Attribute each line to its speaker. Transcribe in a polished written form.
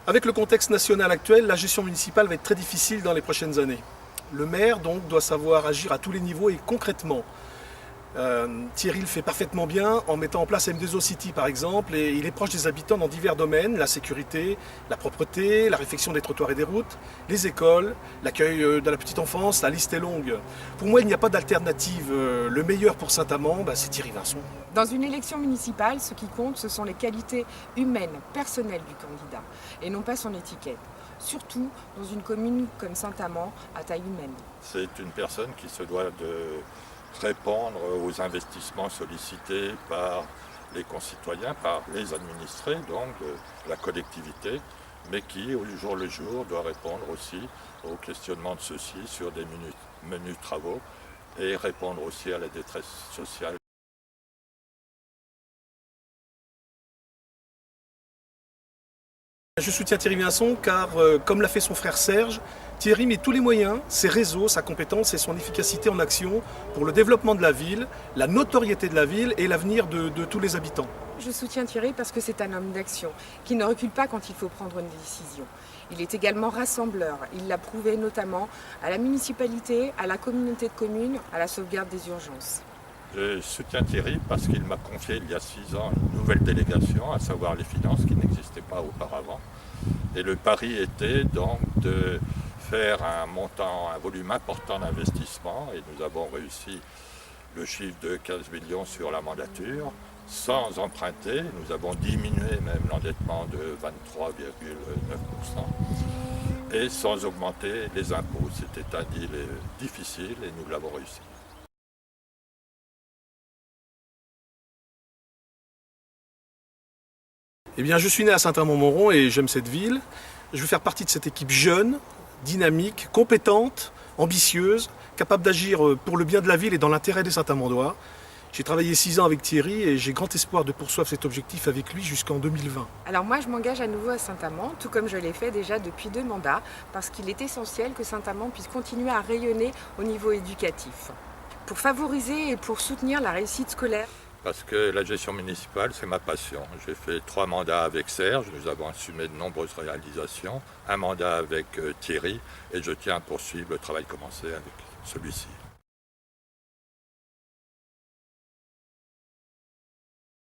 Speaker 1: Avec le contexte national actuel, la gestion municipale va être très difficile dans les prochaines années. Le maire donc doit savoir agir à tous les niveaux et concrètement. Thierry le fait parfaitement bien en mettant en place M2O City par exemple, et il est proche des habitants dans divers domaines, la sécurité, la propreté, la réfection des trottoirs et des routes, les écoles, l'accueil de la petite enfance, la liste est longue. Pour moi il n'y a pas d'alternative, le meilleur pour Saint-Amand, c'est Thierry Vincent.
Speaker 2: Dans une élection municipale, ce qui compte, ce sont les qualités humaines, personnelles du candidat, et non pas son étiquette. Surtout dans une commune comme Saint-Amand, à taille humaine.
Speaker 3: C'est une personne qui se doit de répondre aux investissements sollicités par les concitoyens, par les administrés, donc de la collectivité, mais qui, au jour le jour, doit répondre aussi aux questionnements de ceux-ci sur des menus travaux et répondre aussi à la détresse sociale.
Speaker 1: Je soutiens Thierry Vincent car, comme l'a fait son frère Serge, Thierry met tous les moyens, ses réseaux, sa compétence et son efficacité en action pour le développement de la ville, la notoriété de la ville et l'avenir de tous les habitants.
Speaker 2: Je soutiens Thierry parce que c'est un homme d'action, qui ne recule pas quand il faut prendre une décision. Il est également rassembleur. Il l'a prouvé notamment à la municipalité, à la communauté de communes, à la sauvegarde des urgences.
Speaker 3: Je soutiens Thierry parce qu'il m'a confié il y a 6 ans une nouvelle délégation, à savoir les finances, qui n'existaient pas auparavant. Et le pari était donc de faire un volume important d'investissement, et nous avons réussi le chiffre de 15 millions sur la mandature, sans emprunter. Nous avons diminué même l'endettement de 23,9% et sans augmenter les impôts. C'était un deal difficile et nous l'avons réussi.
Speaker 1: Eh bien, je suis né à Saint-Amand-Montrond et j'aime cette ville. Je veux faire partie de cette équipe jeune, dynamique, compétente, ambitieuse, capable d'agir pour le bien de la ville et dans l'intérêt des Saint-Amandois. J'ai travaillé 6 ans avec Thierry et j'ai grand espoir de poursuivre cet objectif avec lui jusqu'en 2020.
Speaker 2: Alors moi, je m'engage à nouveau à Saint-Amand, tout comme je l'ai fait déjà depuis 2 mandats, parce qu'il est essentiel que Saint-Amand puisse continuer à rayonner au niveau éducatif. Pour favoriser et pour soutenir la réussite scolaire.
Speaker 3: Parce que la gestion municipale, c'est ma passion. J'ai fait 3 mandats avec Serge, nous avons assumé de nombreuses réalisations, un mandat avec Thierry, et je tiens à poursuivre le travail commencé avec celui-ci.